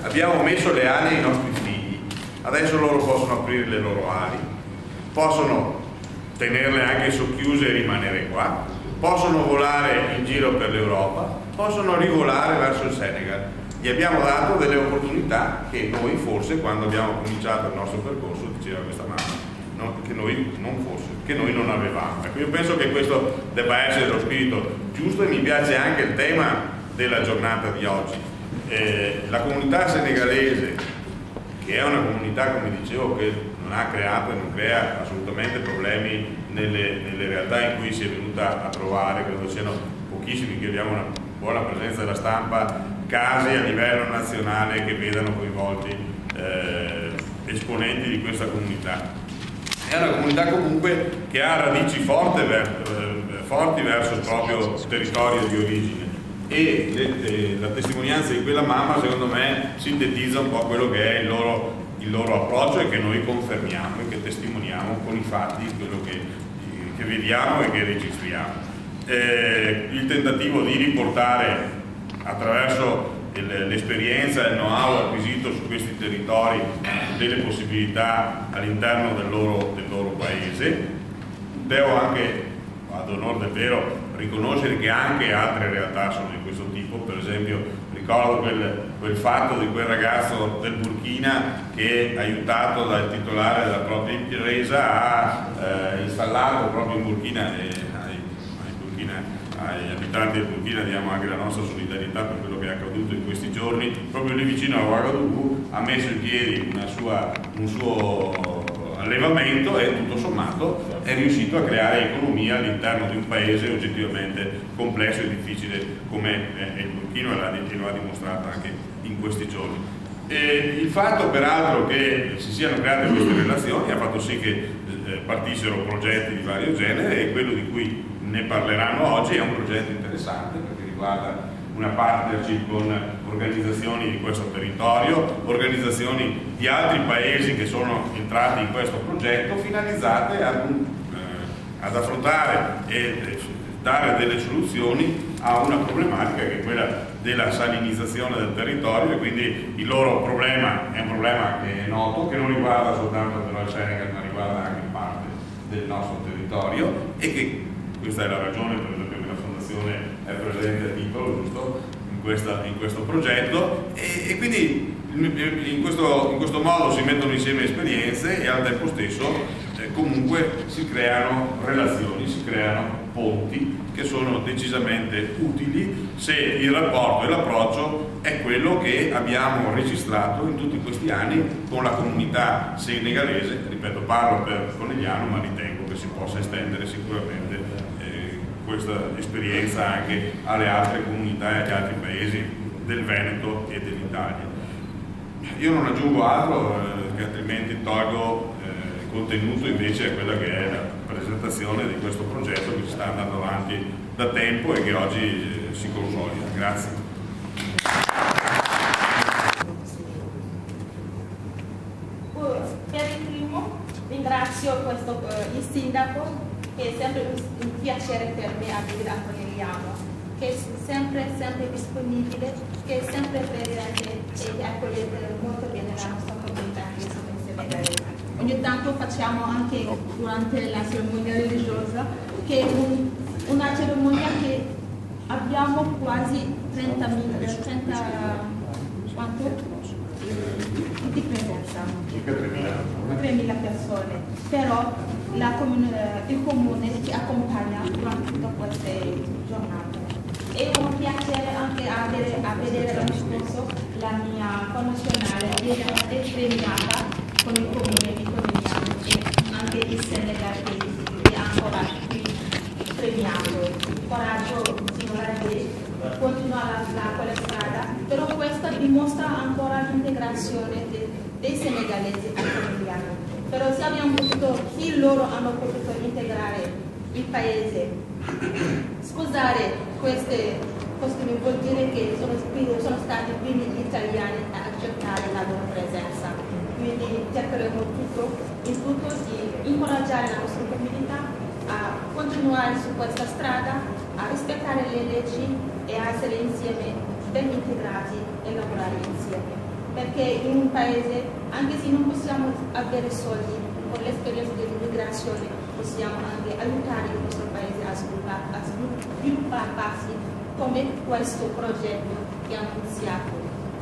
abbiamo messo le ali ai nostri figli, adesso loro possono aprire le loro ali, possono tenerle anche socchiuse e rimanere qua, possono volare in giro per l'Europa, possono rivolare verso il Senegal. Gli abbiamo dato delle opportunità che noi forse, quando abbiamo cominciato il nostro percorso, diceva questa mamma, no, che noi non avevamo. Ecco, io penso che questo debba essere lo spirito giusto, e mi piace anche il tema della giornata di oggi. La comunità senegalese, che è una comunità, come dicevo, che non ha creato e non crea assolutamente problemi nelle realtà in cui si è venuta a trovare, credo siano pochissimi, che abbiamo una buona presenza della stampa, casi a livello nazionale che vedano coinvolti esponenti di questa comunità. È una comunità comunque che ha radici forti verso il proprio territorio di origine, e la testimonianza di quella mamma secondo me sintetizza un po' quello che è il loro approccio, e che noi confermiamo e che testimoniamo con i fatti, quello che vediamo e che registriamo. Il tentativo di riportare attraverso l'esperienza e il know-how acquisito su questi territori delle possibilità all'interno del loro paese. Devo anche, ad onor del vero, riconoscere che anche altre realtà sono di questo tipo. Per esempio ricordo quel fatto di quel ragazzo del Burkina che, aiutato dal titolare della propria impresa, ha installato proprio in Burkina, agli abitanti del Burkina diamo anche la nostra solidarietà per quello che è accaduto in questi giorni, proprio lì vicino a Ouagadougou, ha messo in piedi un suo allevamento, e tutto sommato è riuscito a creare economia all'interno di un paese oggettivamente complesso e difficile come è il Burkina, e lo ha dimostrato anche in questi giorni. Il fatto peraltro che si siano create queste relazioni ha fatto sì che partissero progetti di vario genere, e quello di cui ne parleranno oggi è un progetto interessante perché riguarda una partnership con organizzazioni di questo territorio, organizzazioni di altri paesi che sono entrati in questo progetto, finalizzate ad affrontare e dare delle soluzioni a una problematica che è quella della salinizzazione del territorio. E quindi il loro problema è un problema che è noto, che non riguarda soltanto però il Senegal, ma riguarda anche parte del nostro territorio, e che questa è la ragione per esempio che la Fondazione è presente a titolo giusto in questo progetto, e quindi in questo modo si mettono insieme esperienze, e al tempo stesso comunque si creano relazioni, si creano ponti che sono decisamente utili se il rapporto e l'approccio è quello che abbiamo registrato in tutti questi anni con la comunità senegalese. Ripeto, parlo per Conegliano, ma ritengo che si possa estendere sicuramente questa esperienza anche alle altre comunità e agli altri paesi del Veneto e dell'Italia. Io non aggiungo altro, che altrimenti tolgo contenuto invece a quella che è la presentazione di questo progetto che si sta andando avanti da tempo e che oggi si consolida. Grazie. Per il primo ringrazio il sindaco, che è sempre un piacere per me avere a Conegliano, che è sempre disponibile, che è sempre presente e accogliete molto bene la nostra comunità che sono in Senegalese. Ogni tanto facciamo anche durante la cerimonia religiosa, che è una cerimonia che abbiamo quasi 30.000 quanto? Di presenza, 3.000 persone, però il comune ci accompagna durante tutte queste giornate. È un piacere anche a vedere l'anno scorso la mia connazionale è premiata con il comune di Conegliano, e anche il Senegal che è ancora qui premiato. Il coraggio sicuramente continua quella strada, però questa dimostra ancora l'integrazione dei senegalesi a Conegliano. Però se abbiamo potuto, se loro hanno potuto integrare il paese, sposare questi vuol dire che sono stati i primi italiani a accettare la loro presenza. Quindi cercheremo in tutto di incoraggiare la nostra comunità a continuare su questa strada, a rispettare le leggi e a essere insieme ben integrati e lavorare insieme. perché in un paese, anche se non possiamo avere soldi, con l'esperienza dell'immigrazione possiamo anche aiutare il nostro paese a svilupparsi come questo progetto che hanno iniziato.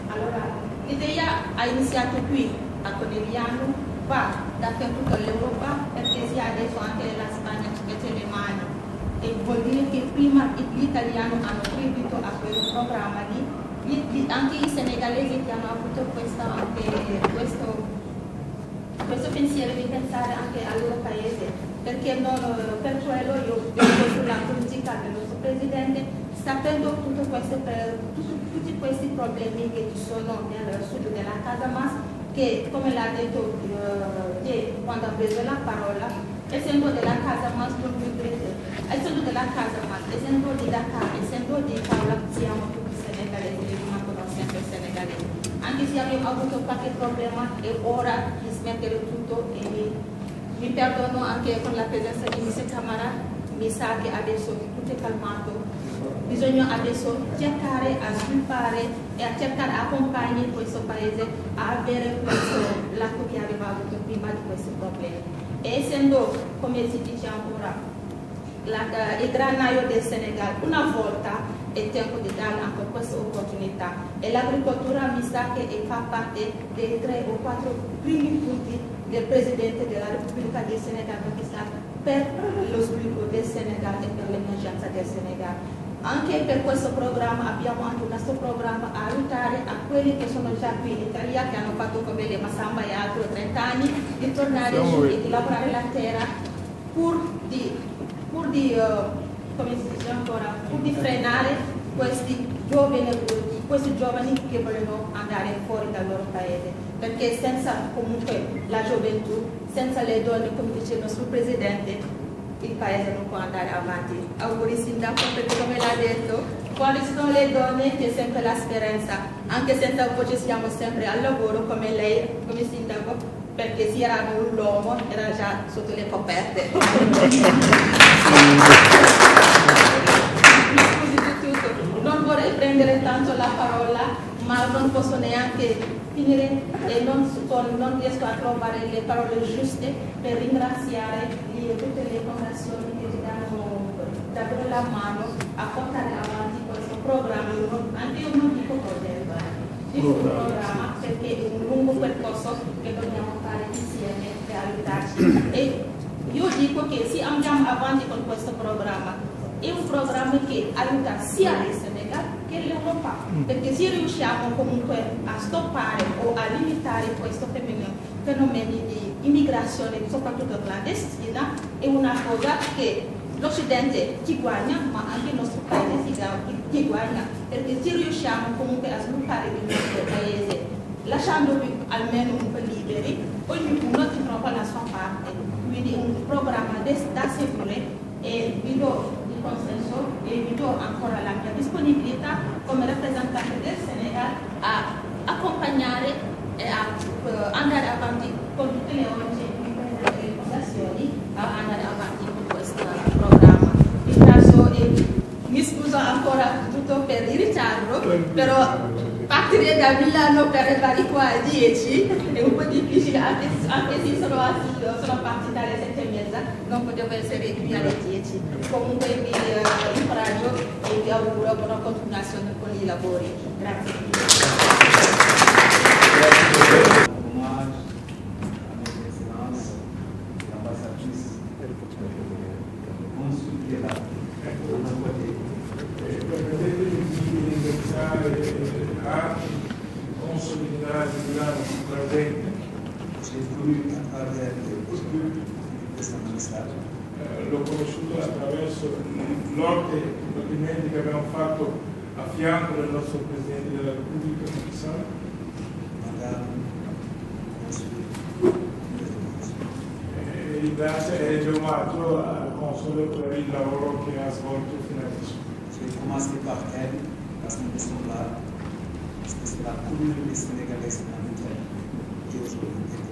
Allora, l'idea ha iniziato qui a Conegliano, va dappertutto all'Europa, perché sia adesso anche la Spagna ci mette le mani, e vuol dire che prima gli italiani hanno credito a quel programma lì, anche i senegalesi che hanno avuto questo pensiero di pensare anche al loro paese, perché per quello io vedo sulla politica del nostro Presidente, sapendo tutti questi problemi che ci sono nel sud della Casamance, che come l'ha detto quando ha preso la parola, essendo della Casamance, essendo di Dakar, essendo di Paola, siamo tutti senegalesi, rimangono sempre senegalesi. Anche se abbiamo avuto qualche problema, è ora di smettere tutto e mi perdono anche con la presenza di Mr. Camara, mi sa che adesso tutto è calmato. Bisogna adesso cercare a sviluppare e a cercare di accompagnare questo paese a avere questo lato che aveva avuto prima di questi problemi. E essendo, come si dice ancora, il granaio del Senegal, una volta è tempo di dare anche questa opportunità. E l'agricoltura mi sa che fa parte dei 3 o 4 primi punti del Presidente della Repubblica del Senegal per lo sviluppo del Senegal e per l'emergenza del Senegal. Anche per questo programma abbiamo anche un nostro programma a aiutare a quelli che sono già qui in Italia, che hanno fatto come le Masamba e altri 30 anni, di tornare giù e di lavorare la terra pur di frenare questi giovani che vogliono andare fuori dal loro paese, perché senza comunque la gioventù, senza le donne, come dice il nostro Presidente, il paese non può andare avanti. Auguri sindaco, perché come l'ha detto, quando ci sono le donne c'è sempre la speranza, anche senza voce siamo sempre al lavoro come lei, come sindaco, perché se era l'uomo era già sotto le coperte. Non vorrei prendere tanto la parola, ma non posso neanche finire e non riesco a trovare le parole giuste per ringraziare tutte le fondazioni che ci danno davvero la mano a portare avanti questo programma. Anche io non dico progetto, dico un programma, perché è un lungo percorso che dobbiamo fare insieme per aiutarci. E io dico che se andiamo avanti con questo programma, è un programma che aiuta sia il Senegal che l'Europa, perché se riusciamo comunque a stoppare o a limitare questo fenomeno di immigrazione, soprattutto clandestina, è una cosa che l'Occidente ci guadagna, ma anche il nostro paese ci guadagna, perché se riusciamo comunque a sviluppare il nostro paese, lasciandovi almeno un po' liberi, ognuno ci trova la sua parte. Quindi un programma da seguire, e vi do il consenso e vi do ancora la mia disponibilità come rappresentante del Senegal a accompagnare e a andare avanti con tutte le ONG e le fondazioni a andare avanti con questo programma. Ringrazio e mi scuso ancora tutto per il ritardo, però partire da Milano per arrivare qua alle 10 è un po' difficile, anche se sono partita alle 7:30, non potevo essere qui alle 10. Comunque vi incoraggio e vi auguro buona continuazione con i lavori. Grazie. Consolidare Milano sicuramente l'ho conosciuto attraverso l'orte documenti che abbiamo fatto a fianco del nostro Presidente della Repubblica, e grazie e omaggio al Console per il lavoro che ha svolto fino adesso. Commencé par elle, parce que nous sommes là, parce que c'est la communauté sénégalaise qui est aujourd'hui.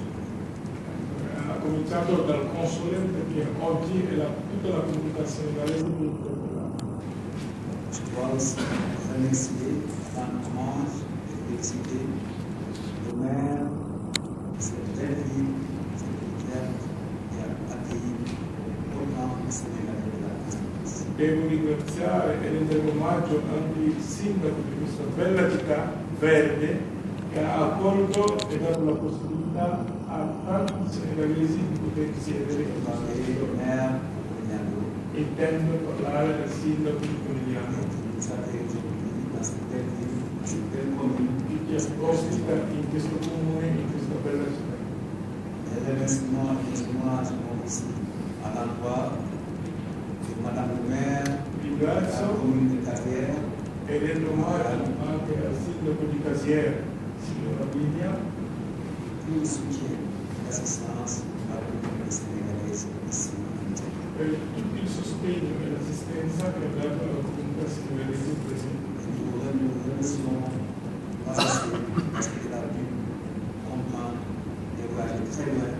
Ha cominciato dal Console perché oggi è tutta la comunità senegalese di Je dois aussi remercier Madame Orange et féliciter maire, cette belle ville, cette militaire qui a accueilli autant de Sénégalais de la Casamance. Devo ringraziare e rendere omaggio anche il sindaco di questa bella città verde che ha accolto e dato la possibilità a tanti senegalesi di poter siedere in questo Maire Conigliano, intendo parlare del sindaco di Conigliano vous avez aujourd'hui dans cette belle ville, dans cette belle commune, che ti ospita in questo comune, in questa bella città. et remerciements aussi à l'endroit de Madame le maire de la Ringrazio commune de Carrière, e rendo omaggio anche al sindaco di Casier, signora Livia, tout le soutien et l'assistance à la communauté sénégalaise ici. per tutto il sostegno e l'assistenza che ha dato alla comunità senegalese presente. Et nous remercions parce qu'il a pu comprendre et voyager très loin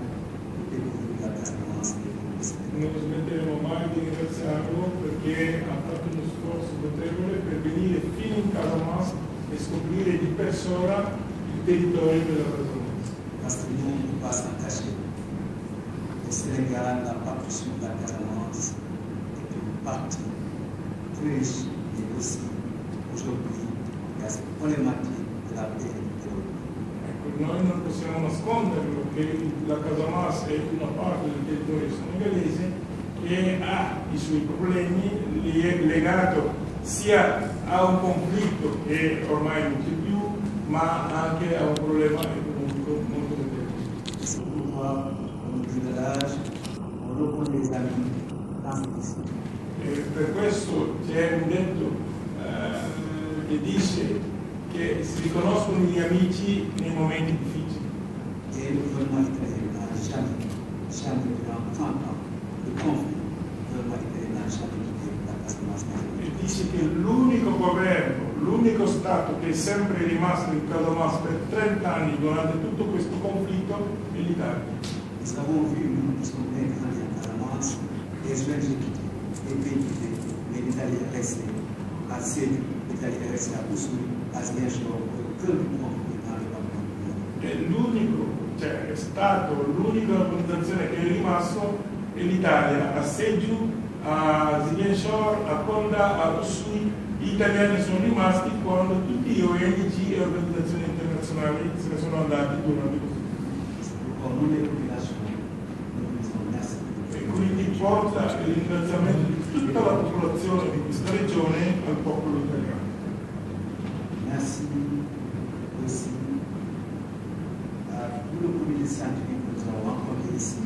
pour découvrir la Casamance et le Sénégal. Non smetteremo mai di ringraziarlo perché ha fatto uno sforzo notevole per venire fino in Casamance e scoprire di persona il territorio della Casamance. Parce que nous, on ne peut pas s'en cacher. Le Sénégal n'a pas poursuivi la Casamance est une partie très riche et aussi aujourd'hui il y a cette problématique de la paix et du développement. Ecco, noi non possiamo nasconderlo che la Casamance è una parte del territorio senegalese che ha i suoi problemi, legato sia a un conflitto che ormai non c'è più, ma anche a un problema economico molto notevole. C'est pourquoi, au niveau de l'âge, on reconnaît les amis dans cette histoire. E per questo c'è un detto che dice che si riconoscono gli amici nei momenti difficili. Et le gouvernement italien n'a jamais durant 30 ans de conflit, le gouvernement italien n'a jamais quitté la Casamance. E dice che l'unico governo, l'unico Stato che è sempre rimasto in Casamance per 30 anni durante tutto questo conflitto è l'Italia. Nous avons vu, nous qui sommes nés grandis en Casamance, des jeunes quittés, des pays quittés, mais l'Italie est restée à Sédhiou, l'Italie est restée à Oussouye, à Ziguinchor, au cœur du conflit dans le département. È l'unico, cioè è stato l'unica organizzazione che è rimasto è l'Italia, a Sédhiou, a Ziguinchor, a Konda, a Oussouye. Gli italiani sono rimasti quando tutti gli ONG e organizzazioni internazionali se ne sono andati durante questo Pour nous, les populations, nous disons merci. e quindi porta il ringraziamento di tutta la popolazione di questa regione al popolo italiano. Merci aussi à tout le comité scientifique que nous avons rencontré ici.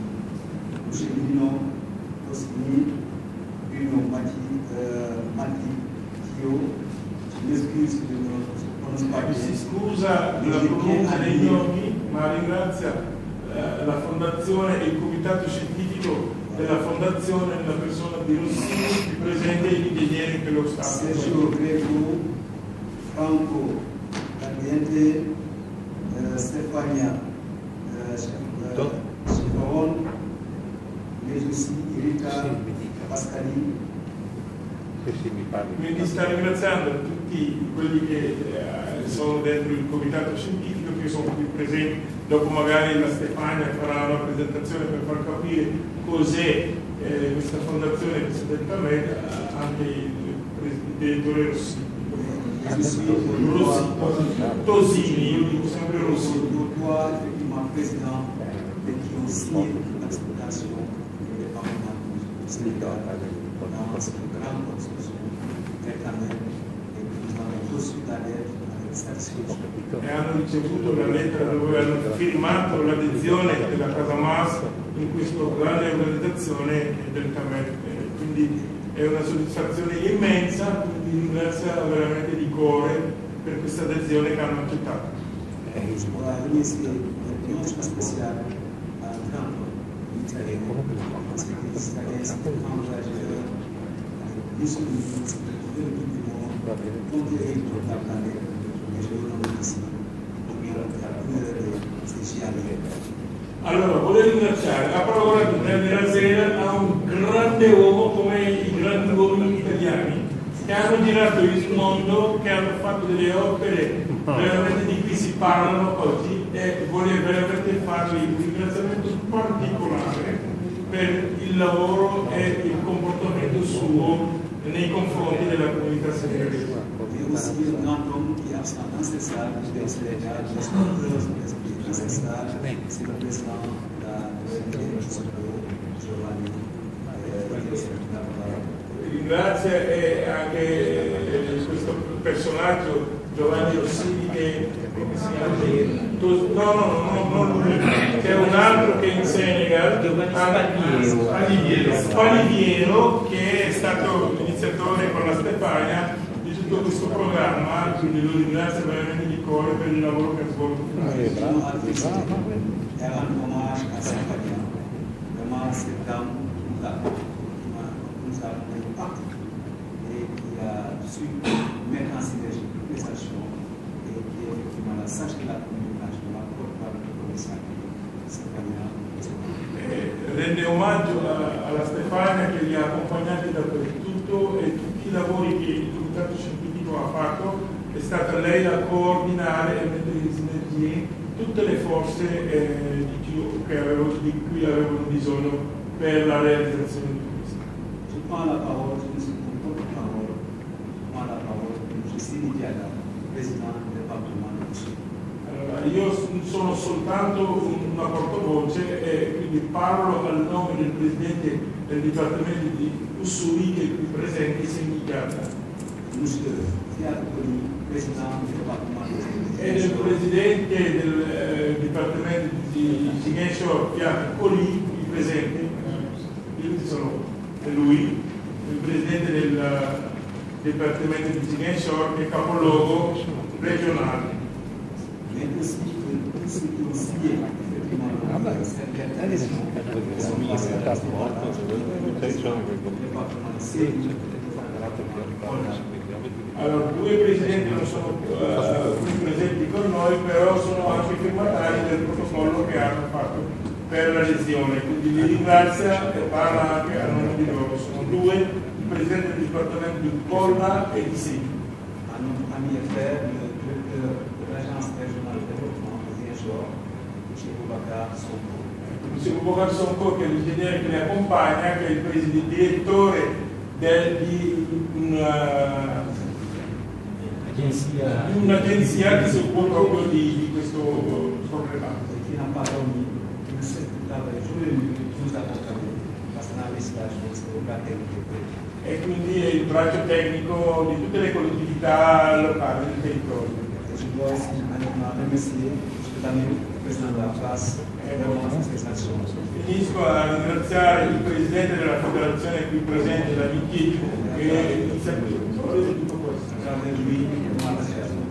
M. Bruno Cosmi, Bruno Mati, Kio, je m'excuse de ne prononce pas Si bien. scusa della pronuncia dei nomi, ma ringrazia la fondazione e il comitato scientifico della fondazione nella persona di Rossini, presente gli ingegneri che lo stanno. Sergio Greco, Franco Gardiente, Stefania Chifaron, mais aussi Erika Pascali. Quindi sta ringraziando tutti quelli che sono dentro il comitato scientifico che sono qui presenti. Dopo magari la Stefania farà una presentazione per far capire cos'è questa fondazione che si è detta a me, anche il direttore Rossini. Tosini, io dico sempre Rossini. Toi, effectivement, président, qui ont signé l'acceptation du département du Sénégal dans cette grande construction réclamée et que nous avons reçu la lettre avec satisfaction. E hanno ricevuto la lettera dove hanno firmato l'adesione della Casamance in questa grande organizzazione del CAMET. Quindi è una soddisfazione immensa, quindi ringrazio veramente di cuore per questa adesione che hanno accettato. Voilà, remercier une mention spéciale à Franco, l'Italien, parce que l'Italien, c'est un grand voyageur avec Mussolini, c'est le plus du monde, conquérir toute la planète. Et je vous remercie pour la première Allora, volevo ringraziare, ha lavorato nella sera a un grande uomo come i grandi uomini italiani che hanno girato il mondo, che hanno fatto delle opere veramente di cui si parlano oggi, e voglio veramente farvi un ringraziamento particolare per il lavoro e il comportamento suo nei confronti della comunità senegalese. Et aussi le grand homme qui est absent ancestral du Sénégal, l'exporteur ancestral, c'est le président de la Giovanni. Ringrazio anche questo personaggio Giovanni Rossini che non lui, c'è un altro che in Senegal, Spaliviero, che è stato l'iniziatore con la Stefania di tutto questo programma, quindi lo ringrazio veramente di cuore per il lavoro che ha svolto. Et qui a su mettre en synergie toutes les actions et qui est effectivement la sage de la communication, la porte-parole du commissaire Stefania. Rende omaggio alla Stefania che li ha accompagnati dappertutto e tutti i lavori che il comitato scientifico ha fatto è stata lei a coordinare e mettere in sinergia tutte le forze di cui avevano bisogno per la realizzazione di questo. Je prends la parole, je ne suis pas porte-parole, je prends la parole de Sidi Diaga, président du département de Sud. Allora, io sono soltanto una portavoce e quindi parlo al nome del presidente del Dipartimento di Ussuri che è qui presente, Sidi Diaga. Monsieur Fiat Koli, président du département de Sud. E del presidente del Dipartimento di Ziguinchor, Fiat Koli, qui presente, è lui, il presidente del Dipartimento di Ziguinchor, che è capoluogo regionale. Mais aussi de tous ceux qui ont signé effectivement cette déclaration, qui sont passés à la département de Sédou, Allora, due presidenti non sono qui presenti con noi, però sono anche firmatari del protocollo che hanno fatto per la lesione, quindi li ringrazia e parla anche a nome di loro. Sono due, il presidente del Dipartimento di Kolla e di Sidi. à notre ami et frère, le directeur de l'Agence régionale de développement de Ziguinchor, M. Boubacar Sonko. M. Boubacar Sonko, che è l'ingegnere che li accompagna, che è il direttore di un'agenzia che si occupa proprio di questo problema. Et qui n'a pas dormi, qui ne cesse de travailler jour et nuit, nous accompagner, parce qu'on a l'investigation, c'est au cas E quindi è il braccio tecnico di tutte le collettività locali del territorio. Et je dois aussi maintenant remercier M. Tamil, président de la place, et ces actions. Finisco a ringraziare il presidente della federazione qui presente, la Michi, che è l'iniziatore di tutto questo. Avec lui,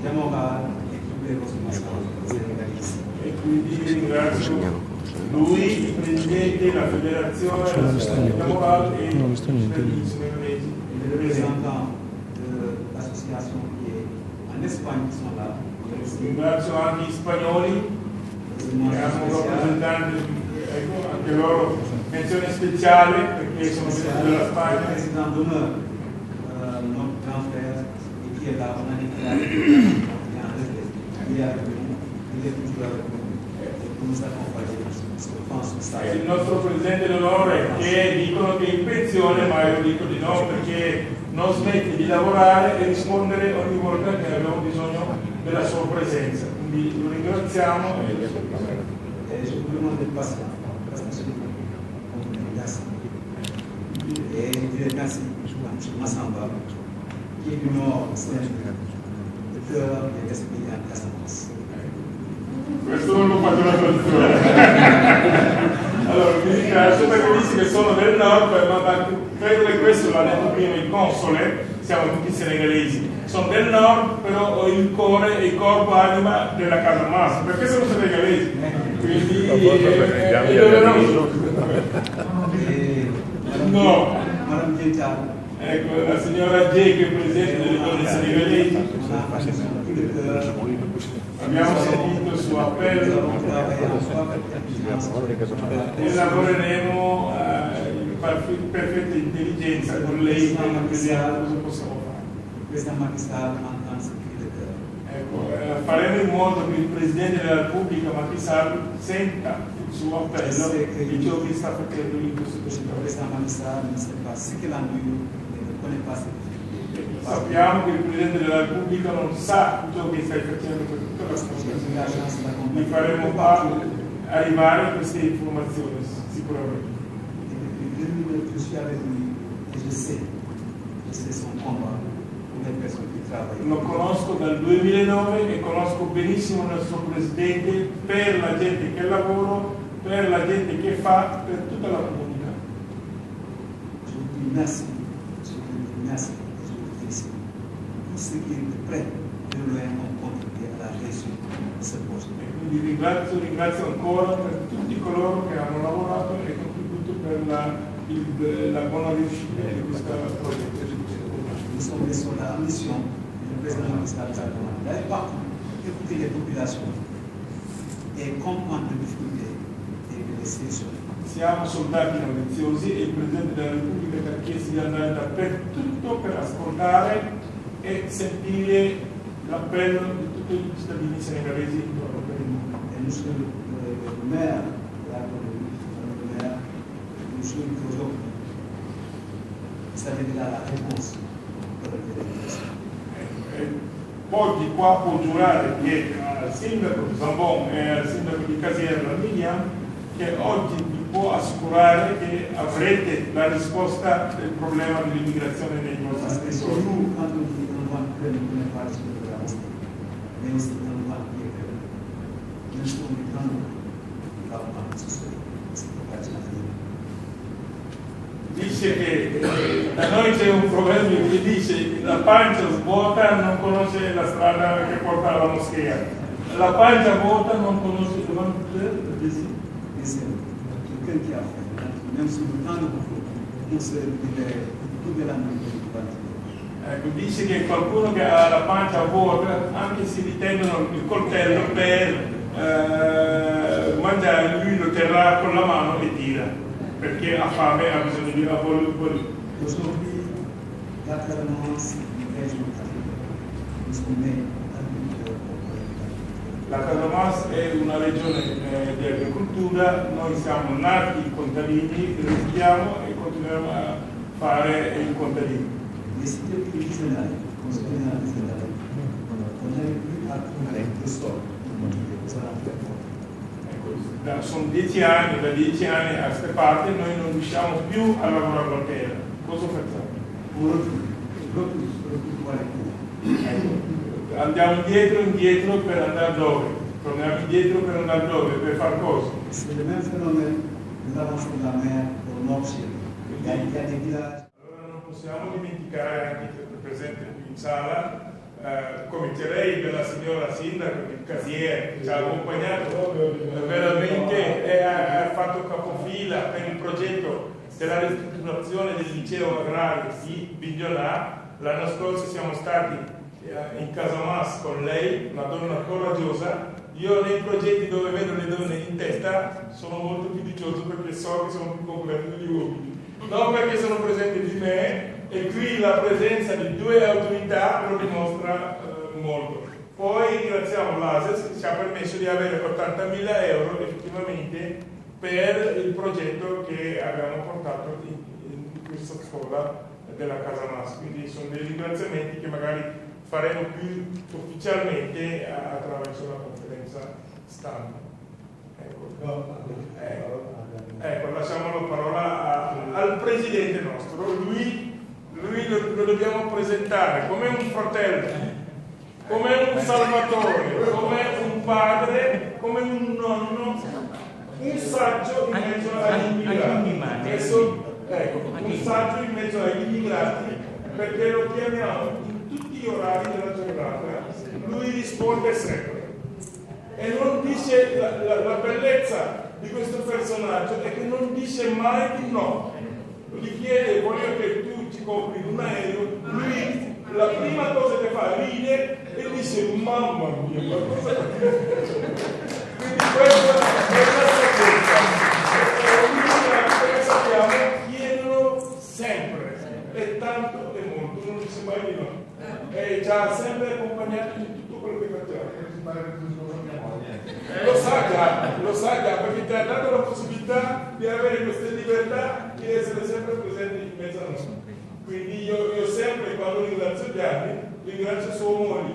Diamora et tous les responsables sénégalais. E quindi ringrazio lui, il presidente, la federazione, l'associazione morale e i cittadini senegalesi. Les représentants de l'association qui est en Espagne qui sont là. Ringrazio anche gli spagnoli che hanno un rappresentante, ecco, anche loro menzione speciale perché sono venuti dalla Le Spagna. président d'honneur, notre grand frère, et qui est là, on a déclaré il est avec nous, il est toujours avec nous, et pour nous accompagner, je pense que ça È il nostro presidente d'onore che dicono che è in pensione, ma io dico di no perché non smette di lavorare e rispondere ogni volta che abbiamo bisogno della sua presenza. Quindi lo ringraziamo e Et je vous demande d'être patient, parce que merci. Et je dirais merci à M. Massamba, qui est du Nord, le cœur et l'esprit en Casamance. questo non lo faccio la traduzione. Allora, mi ringrazio perché dici che sono del nord, ma credo che questo l'ha detto prima il console, siamo tutti senegalesi. Sono del nord, però ho il cuore e il corpo anima della Casamance, perché sono senegalesi. Quindi è doveroso. No. Madame Diéta, Ecco, la signora J che è presidente delle donne senegalesi. Abbiamo sentito il suo appello e lavoreremo in perfetta intelligenza con lei come presidente, cosa possiamo fare. President Macky Sall en tant que secrétaire. Ecco, faremo in modo che il Presidente della Repubblica Macky Sall senta il suo appello e ciò che sta facendo in questo Sappiamo che il Presidente della Repubblica non sa ciò che stai facendo per tutta la situazione. Vi faremo arrivare queste informazioni sicuramente. Je suis avec lui et je sais que c'est son combat pour les personnes qui travaillent. Lo conosco dal 2009 e conosco benissimo il nostro Presidente per la gente che lavora, per la gente che fa, per tutta la comunità. Je vous dis merci, je vous remercie, je vous félicite. Tout ce qui est prêt de nous contribuer à la réussite de ce projet. E quindi ringrazio ancora per tutti coloro che hanno lavorato e contribuito per la buona riuscita di questo progetto. Nous sommes sur la mission du président Macky Sall d'aller partout, écouter les populations et comprendre les difficultés et les solutions. Siamo soldati ambiziosi e il Presidente della Repubblica ci ha chiesto di andare dappertutto per ascoltare e sentire l'appello di tutti i cittadini senegalesi intorno per il mondo. Et nous sommes le maire, le maire, nous sommes aujourd'hui. Ça veut dire la réponse. Oggi qua può giurare al sindaco di Zambon e al sindaco di Casier Miriam che oggi vi può assicurare che avrete la risposta del problema dell'immigrazione nei vostri territori. Nous, quand on dit qu'on va faire une première partie de la mosquée, mais aussi on va dire que nous sommes les grands gouvernements sociaux, c'est pour la Dice che da noi c'è un proverbio che dice la pancia svuota non conosce la strada che porta alla moschea, la pancia vuota non conosce il quelqu'un qui a fait, même sur le temps de vous, on se libère toute la nuit. Ecco, dice che qualcuno che ha la pancia vuota, anche se gli tendono il coltello per mangiare, lui lo terrà con la mano e tira. Perché ha fame e ha bisogno di lavoro. Aujourd'hui, la Casamance est régionale. Nous sommes nés agriculteurs. La Casamance è una regione di agricoltura, noi siamo nati contadini, restiamo e continueremo a fare i contadini. Les cités traditionnelles, on se connaît dans les Sénégalais, on n'arrive plus à trouver le sol pour ça faire fort. Sono 10 anni, da 10 anni a queste parti noi non riusciamo più a lavorare la terra. Cosa facciamo? Andiamo indietro per andare dove? Torniamo indietro per andare dove? Per far cosa? C'est le même phénomène, nous avons sur la mer au nord-sud. Il y a des villages. Allora non possiamo dimenticare anche che è presente qui in sala come lei della signora sindaco di Casier che ci ha accompagnato veramente e ha fatto capofila per il progetto della ristrutturazione del liceo agrario di Bignona. L'anno scorso siamo stati in Casamance con lei, una donna coraggiosa. Io nei progetti dove vedo le donne in testa sono molto fiducioso perché so che sono più completi degli uomini, non perché sono presenti di me. E qui la presenza di due autorità lo dimostra molto. Poi ringraziamo l'ASES che ci ha permesso di avere 80.000 euro effettivamente per il progetto che abbiamo portato in questa scuola della Casamance. Quindi sono dei ringraziamenti che magari faremo più ufficialmente attraverso la conferenza stampa. Ecco, lasciamo la parola al presidente nostro. Lui lo dobbiamo presentare come un fratello, come un salvatore, come un padre, come un nonno, un saggio in mezzo agli immigrati. Un saggio in mezzo agli immigrati, perché lo chiamiamo in tutti gli orari della giornata. Lui risponde sempre. E non dice la bellezza di questo personaggio è che non dice mai di no. Gli chiede, voglio che tu ci compri un aereo, lui la prima cosa che fa ride e dice mamma mia, ma cosa quindi questa è la saggezza. Come sappiamo chiedono sempre e tanto e molto, non dice mai di no e ci ha sempre accompagnato in tutto quello che facciamo. fare questo discorso a mia moglie. Lo sa già, perché ti ha dato la possibilità di avere queste libertà di essere sempre presente in mezzo a noi. Quindi io sempre, quando ringrazio Gianni, ringrazio sua moglie,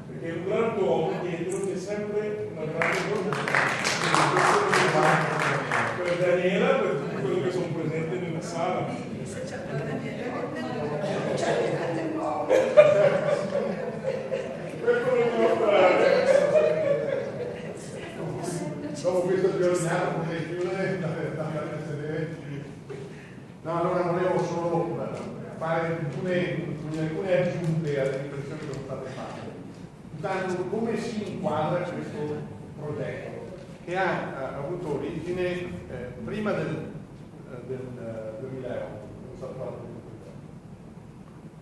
perché è un grande uomo dietro che è sempre una grande cosa. Per Daniela, per tutti quelli che sono presenti nella sala. Dopo questo sviolinato potrei chiudere la sedere. No, allora volevo solo fare alcune aggiunte alle riflessioni che sono state fatte. Intanto, come si inquadra questo progetto che ha avuto origine prima del 2008,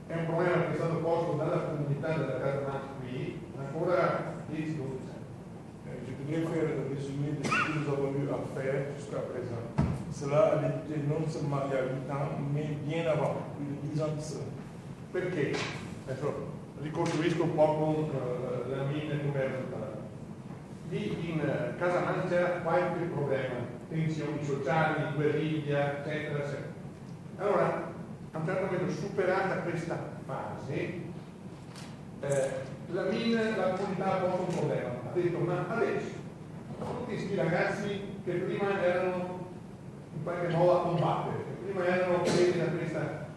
è un problema che è stato posto dalla comunità della Casamance qui ancora 10-12 anni. Je voudrais faire un résumé de ce que nous avons eu à faire jusqu'à présent. Cela a débuté non seulement il y a 8 ans, mais bien avant, plus de 10 ans de cela. Perché? Adesso ricostruisco un po' con la mia numerosità. Lì in Casamance c'era qualche problema, tensioni sociali, guerriglia, eccetera, eccetera. Allora, a un certo momento, superata questa fase, la comunità ha posto un problema. Ha detto, ma adesso, tutti questi ragazzi che prima erano in qualche modo a combattere, che prima erano presi da questa,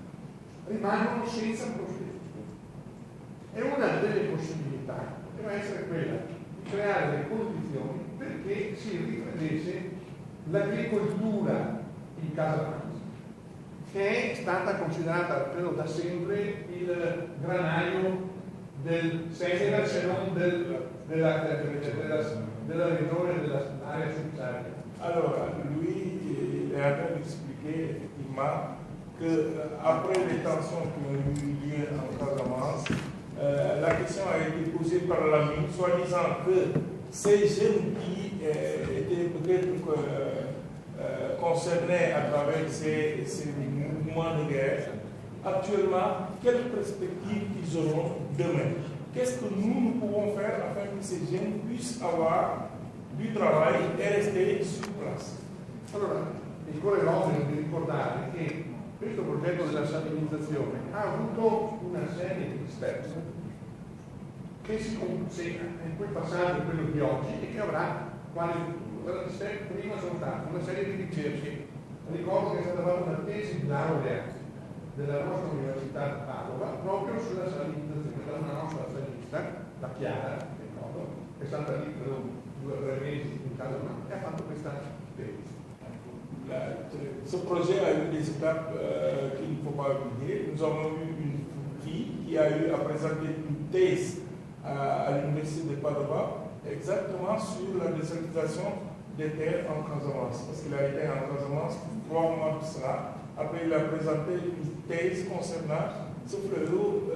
rimangono senza prospettiva. E una delle possibilità poteva essere quella di creare le condizioni perché si riprendesse l'agricoltura in Casamance, che è stata considerata, credo, da sempre il granaio del Senegal, se non della regione dell'area subsahariana. Alors, lui est en train d'expliquer effectivement qu'après les tensions qui ont eu lieu en Casamance, la question a été posée par la mine, soi-disant que ces jeunes qui étaient peut-être concernés à travers ces mouvements de guerre, actuellement, quelle perspective ils auront demain? Qu'est-ce que nous pouvons faire afin que ces jeunes puissent avoir du travail e restare su place? Allora, mi corre l'obbligo di ricordare che questo progetto della salinizzazione ha avuto una serie di step che si consegna in cui passaggio quello di oggi e che avrà quale futuro. Allora, gli step prima sono state una serie di ricerche. Ricordo che è stata fatta una tesi di laurea della nostra università di Padova proprio sulla salinizzazione da una nostra salinista, la Chiara, ricordo, è stata lì per 2 o 3 mesi in casa e ha fatto questa tesi. Ce projet a eu des étapes qu'il ne faut pas oublier. Nous avons eu une fille qui a eu à présenter une thèse à l'université de Padova exactement sur la désalinisation des terres en Casamance. Parce qu'il a été en Casamance pour 3 mois de cela. Après, il a présenté une thèse concernant ce fleuve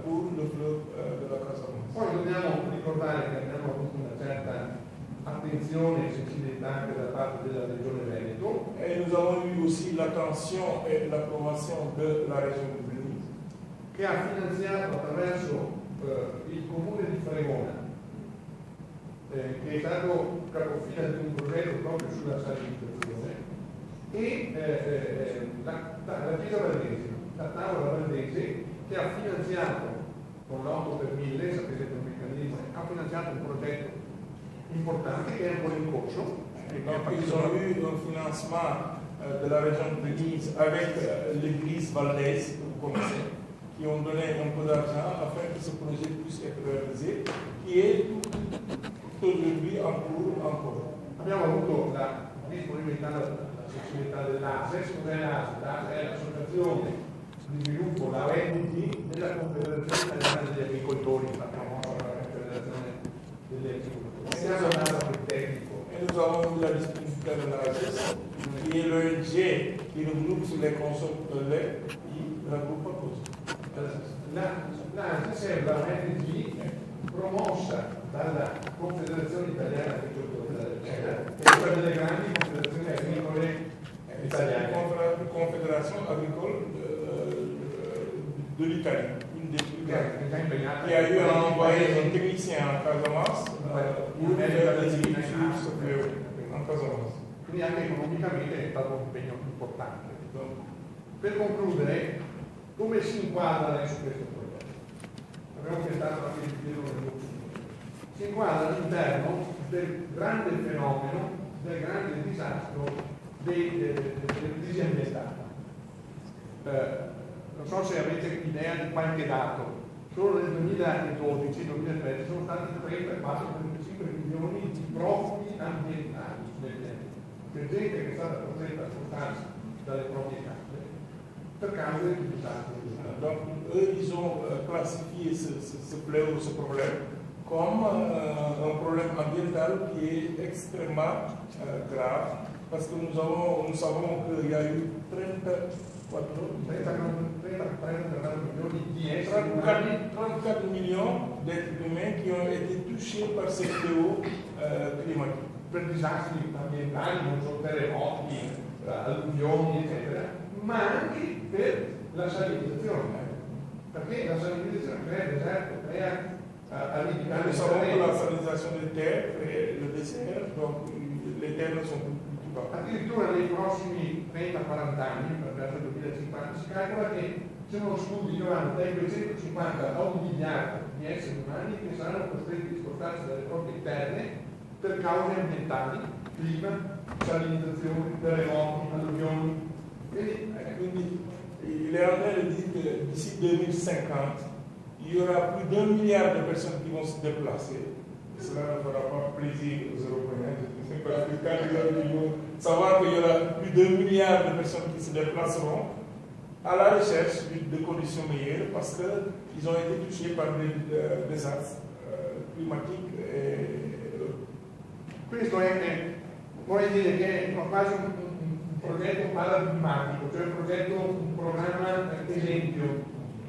pour le fleuve de la Casamance. Poi dobbiamo ricordare che abbiamo avuto una certa attenzione e sensibilità anche da parte della Regione Veneto. Et nous avons eu aussi l'attention et l'approbation de la région de Venise, che ha finanziato attraverso il comune di Fregona, che è stato capofila di un progetto proprio sulla salinizzazione, e la Chiesa Valdese, la Tavola Valdese, che ha finanziato con l'8 per 1000, sapete che è un meccanismo, ha finanziato un progetto importante che è ancora in corso. Donc, ils ont eu un financement de la région de Venise avec l'église valdaise, vous connaissez, qui ont donné un peu d'argent afin que ce projet puisse être réalisé, qui est aujourd'hui en cours encore. Abbiamo avuto la disponibilità, la sensibilità dell'ASES. Cos'è l'ASES? L'ASES è l'associazione di sviluppo, la ONG della Confederazione Italiana degli Agricoltori, la famosa Confederazione degli Agricoltori. Siamo andati al tecnico. Et nous avons eu la disponibilité de l'ASES, qui est l'ONG qui regroupe sur les consommateurs de lait, qui regroupe à cause. L'ASES è una ONG promossa dalla Confederazione Italiana degli Agricoltori, che è una delle grandi confederazioni agricole italiane. Confédération agricole de l'Italie, une des plus grandes. impegnata. Qui a eu à envoyer un technicien en Casamance pour faire des études sur ce fléau en Casamance. Quindi anche economicamente è stato un impegno importante. Per concludere, come si inquadra adesso questo progetto? Abbiamo tentato anche di dirlo nel gruppo. Si inquadra all'interno del grande fenomeno, del grande disastro delle crisi ambientali. Non so se avete idea di qualche dato. Solo nel 2012-2013 sono stati 34-35 milioni di profughi ambientali nel pianeta. C'è gente che è stata costretta a spostarsi dalle proprie case per causa di disastri. Donc, eux, ils ont classifié ce fléau, ce problème, comme un problème ambiental qui est extrêmement grave, parce que nous savons qu'il y a eu 34 millions d'êtres humains qui ont été touchés par ce fléau climatique. Per disastri ambientali, non solo terremoti, alluvioni, eccetera, ma anche per la salinizzazione. Perché la salinizzazione crea il deserto, crea aridità. Nous savons que la salinisation des terres crée le désert, donc les terres ne sont plus cultivables. Addirittura nei prossimi 30-40 anni, verso il 2050, si calcola che ci sono studi che vanno dai 250 a 1 miliardo di esseri umani che saranno costretti a spostarsi dalle proprie terre per cause ambientali, clima, salinizzazione, terremoti, alluvioni. Quindi il est en train de dire que d'ici 2050, il y aura plus d'1 milliard de personnes qui vont se déplacer. Et cela ne fera pas plaisir aux Européens, parce que quand ils vont savoir qu'il y aura plus d'1 milliard de personnes qui se déplaceront à la recherche de conditions meilleures, parce qu'ils ont été touchés par des désastres climatiques. Questo è, vorrei dire che è quasi un progetto paradigmatico, cioè un programma esempio.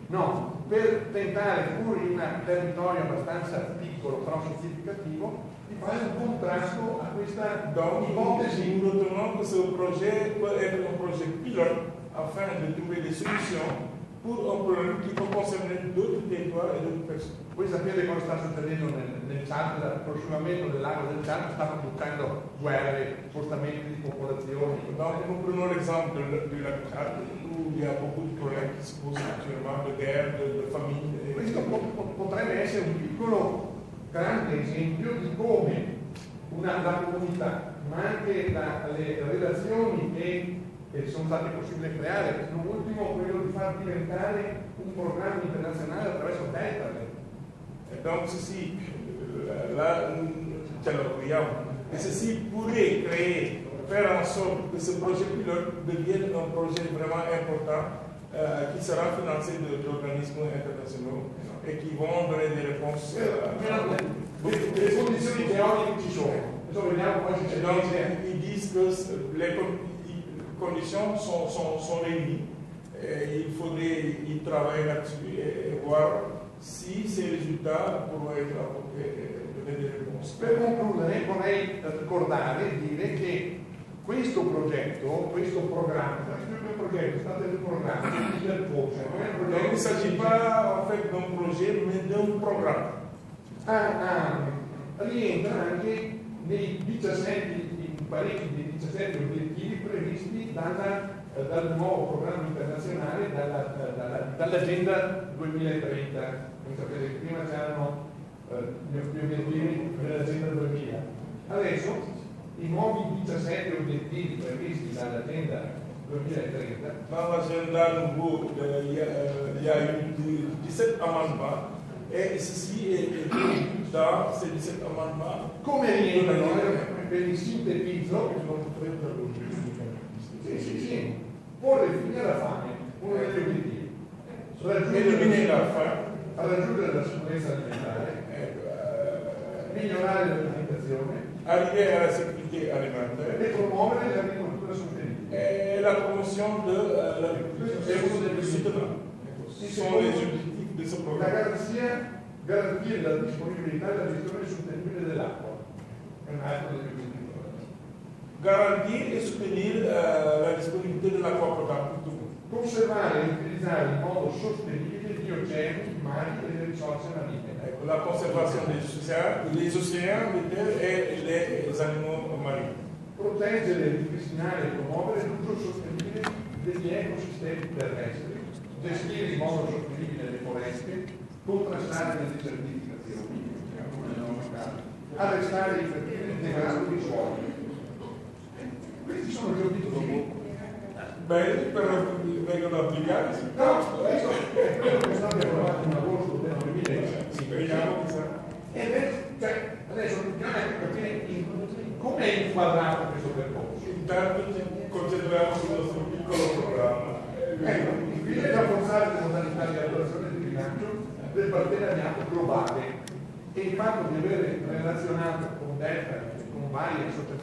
No, per tentare, pur in un territorio abbastanza piccolo, però significativo, di fare un contrasto a questa ipotesi. Nous retenons que ce projet peut être un projet pilote afin de trouver des solutions pour un problème qui peut concerner d'autres territoires et d'autres personnes. Voi sapete cosa sta succedendo nel Chad, il prosciugamento del lago del Chad sta producendo guerre, spostamenti di popolazioni. Donc, nous prenons l'exemple du lac Tchad, où il y a beaucoup de problèmes qui se posent actuellement, de guerre, de famine. Questo potrebbe essere un piccolo, grande esempio di come la comunità, ma anche le relazioni che sono state possibili creare, non ultimo quello di far diventare un programma internazionale attraverso Delta. Et donc ceci, là, et ceci pourrait faire en sorte que ce projet pilote devienne un projet vraiment important qui sera financé d'organismes internationaux et qui vont donner des réponses. Le condizioni teoriche ci sono. Adesso vediamo poi se c'è. Donc ils disent que les conditions sont réunies. Et il faudrait y travailler là-dessus et voir si ces résultats pourront être apportés des réponses. Per concludere vorrei ricordare e dire che questo progetto, questo programma, è stato un programma di percorso. Donc il ne s'agit pas en fait d'un projet mais d'un programme. Rientra anche nei 17, in parecchi dei 17 obiettivi previsti dal nuovo programma internazionale, dall'agenda 2030. Come sapete, prima c'erano gli obiettivi dell'agenda 2000. Adesso i nuovi 17 obiettivi previsti dall'agenda 2030. Dans l'agenda nouveau, il y a eu 17 amendements et ceci est dans ces 17 amendements. Come rientrano, ve li sintetizzo, sì, porre fine alla fame, uno degli obiettivi. Raggiungere la sicurezza alimentare, migliorare l'alimentazione, arriver à la sécurité alimentaire e promuovere l'agricoltura sostenibile. Et la promotion de l'agriculture soutenable. Ce sont les objectifs de ce La programme. garantire la disponibilità e la gestione sostenibile dell'acqua. È un altro degli obiettivi. garantir e soutenir la disponibilità dell'acqua potabile. Conservare e utilizzare in modo sostenibile gli oceani, i mari e le risorse marine. Ecco, la conservazione degli oceani, le terre e gli animali marini. Proteggere, ripristinare e promuovere l'uso sostenibile degli ecosistemi terrestri, gestire in modo sostenibile le foreste, contrastare le desertificazioni, arrestare il degrado dei suoli. Questi sono gli obiettivi belli però vengono applicati. No, questo è quello che è stato approvato in agosto del 2010. Sì, vediamo che sarà. Cioè, adesso dobbiamo capire come è inquadrato questo percorso. Intanto ci concentriamo sul nostro piccolo programma. Ecco, bisogna rafforzare le modalità di attuazione del bilancio del partenariato globale e il fatto di avere relazionato con DEFA e con varie associazioni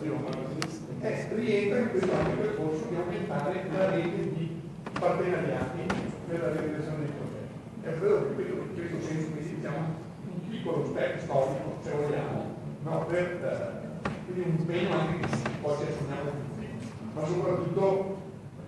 rientra in questo altro percorso di aumentare la rete di partenariati per la realizzazione dei progetti. E credo che in questo senso quindi siamo un piccolo step storico, se vogliamo, no? Quindi un impegno anche che poi ci assumiamo tutti, ma soprattutto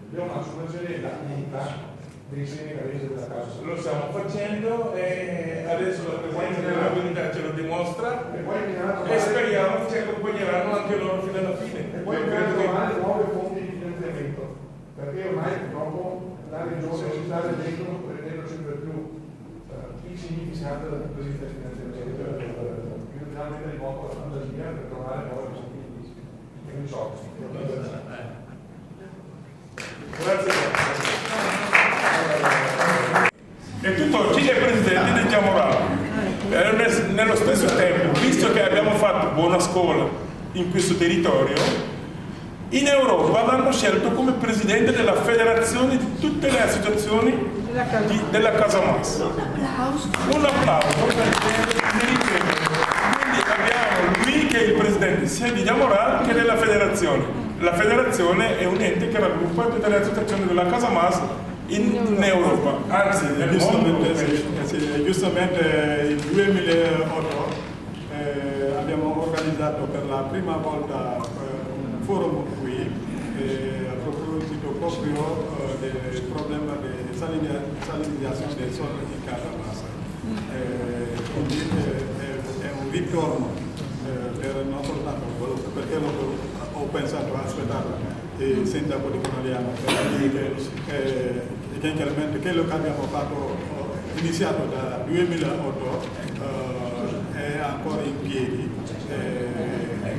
abbiamo un'assunzione della dignità dei senegalesi della casa. Lo stiamo facendo e adesso la presenza della comunità ce lo dimostra e speriamo che ci accompagneranno anche loro fino alla fine. E poi dobbiamo trovare nuove fonti di finanziamento, perché ormai purtroppo la regione si sta rendendo sempre più insignificante dal punto di vista del finanziamento. Quindi dobbiamo mettere in moto la fantasia per trovare nuove fonti di risorse. Grazie. E tutt'oggi è presidente del Giamorano. Nello stesso tempo, visto che abbiamo fatto buona scuola in questo territorio, in Europa l'hanno scelto come presidente della federazione di tutte le associazioni della Casamas. Un applauso per il presidente. Quindi abbiamo lui che è il presidente sia di Giamorano che della federazione. La federazione è un ente che raggruppa tutte le associazioni della Casamas in Europa, anzi nel mondo. Giustamente il 2008 abbiamo organizzato per la prima volta un forum qui a proposito proprio del problema di salinizzazione del suolo in Casamas. Quindi è un ritorno per non soltanto perché ho pensato a aspettare il sindaco di Conegliano per dire che chiaramente quello che abbiamo fatto iniziato dal 2008 è ancora in piedi.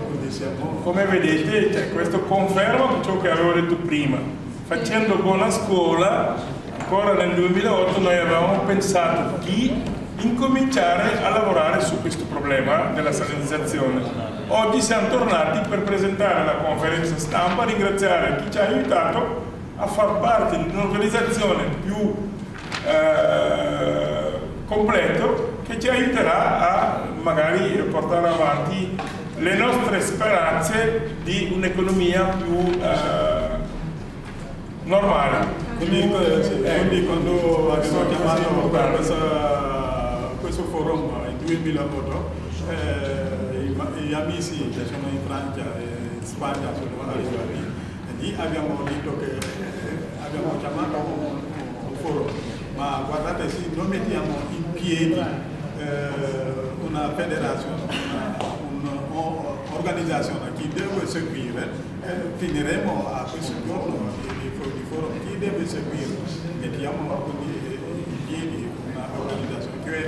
Quindi siamo... Come vedete, questo conferma ciò che avevo detto prima. Facendo buona scuola, ancora nel 2008 noi avevamo pensato di incominciare a lavorare su questo problema della salinizzazione. Oggi siamo tornati per presentare la conferenza stampa, ringraziare chi ci ha aiutato a far parte di un'organizzazione più completo che ci aiuterà a magari portare avanti le nostre speranze di un'economia più normale. Quindi quando abbiamo chiamato per questo forum nel 2008 gli amici che sono in Francia e in Spagna sono arrivati e lì abbiamo detto che abbiamo chiamato un forum, ma guardate, se noi mettiamo in piedi una federazione, un'organizzazione che deve seguire, finiremo a questo giorno di forum chi deve seguire, mettiamo quindi in piedi un'organizzazione che è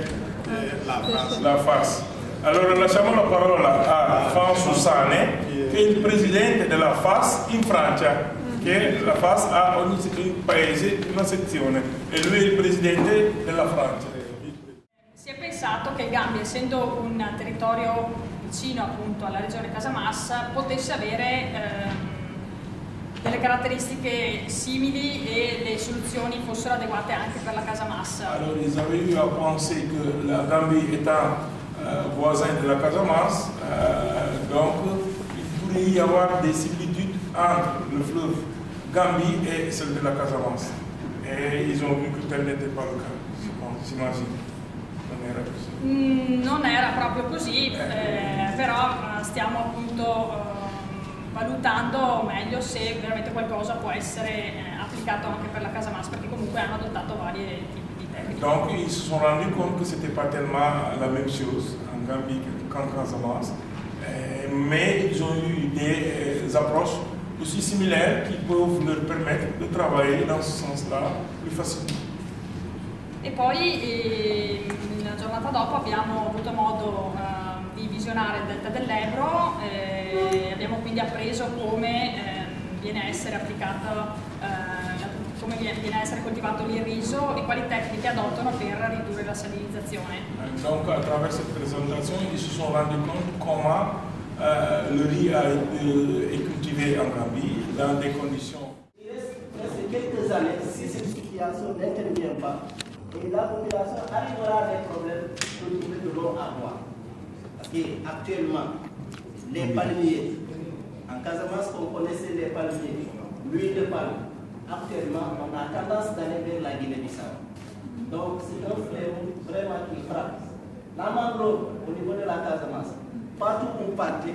la FAS. Allora lasciamo la parola a François Sane, che è il presidente della FAS in Francia, che la FAS ha ogni paese una sezione e lui è il presidente della Francia. Si è pensato che il Gambia, essendo un territorio vicino appunto alla regione Casamas, potesse avere delle caratteristiche simili e le soluzioni fossero adeguate anche per la Casamas. Alors ils avaient eu à penser que la Gambie étant voisin de la Casamance, donc il pourrait y avoir des similitudes entre le fleuve Gambie et celle de la Casamance. Et ils ont vu que tel n'était pas le cas, s'imagine. Non era così. Non era proprio così, però stiamo appunto valutando meglio se veramente qualcosa può essere applicato anche per la Casamance, perché comunque hanno adottato varie tipi di tecniche. Donc ils se sont rendus compte que c'était pas tellement la même chose en Gambie qu'en Casamance, mais ils ont eu des approches aussi similaires qui peuvent leur permettre de travailler dans ce sens-là plus facilement. E poi la giornata dopo abbiamo avuto modo di visionare il delta dell'Ebro, abbiamo quindi appreso come viene a essere applicato, come viene a essere coltivato lì il riso e quali tecniche adottano per ridurre la salinizzazione. Donc à travers cette présentation, ils se sont rendus compte comment le riz est cultivé en Gambie dans des conditions. Il reste quelques années, si cette situation n'intervient pas, et la population arrivera à des problèmes de trouver de l'eau à boire. Parce qu'actuellement, les palmiers, en Casamance, on connaissait les palmiers, l'huile de palme. Actuellement, on a tendance d'aller vers la Guinée-Bissau. Donc, c'est un fléau vraiment qui frappe. La mangrove, au niveau de la Casamance, partout où vous partez,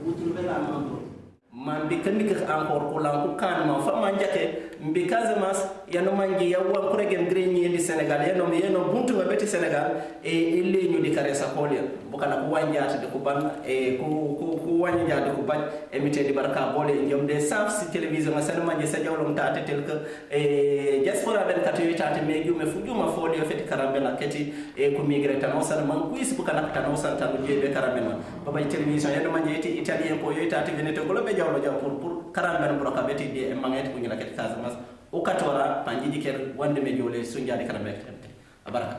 vous trouvez la mangrove. Man kandi encore ko lan ko kan ma fa man jake mbi Casamance yano mangi yawa ko regen greni di Sénégal yano buntu ma beti Sénégal e elle ñu di caressa kolia bokana ko wanjaata de ko ban e ko wanjaata ko ban e mité di barka bolé ñom de saf ci télévision ma sen mangi sa jawlum taate tel que e diaspora ben katoy taate me jume fu juma folio feti karambela keti e ko migré tan osan man kuis bokana tan osan tan jebe karambela baba télévision yano mangi eti italien ko yoytaate veneto ko be jawlo jaw pour karamben broka beti de mangeti ko ngila keti Casamance o katora panjiji ker wande me jole sunjaade karambe abaraka.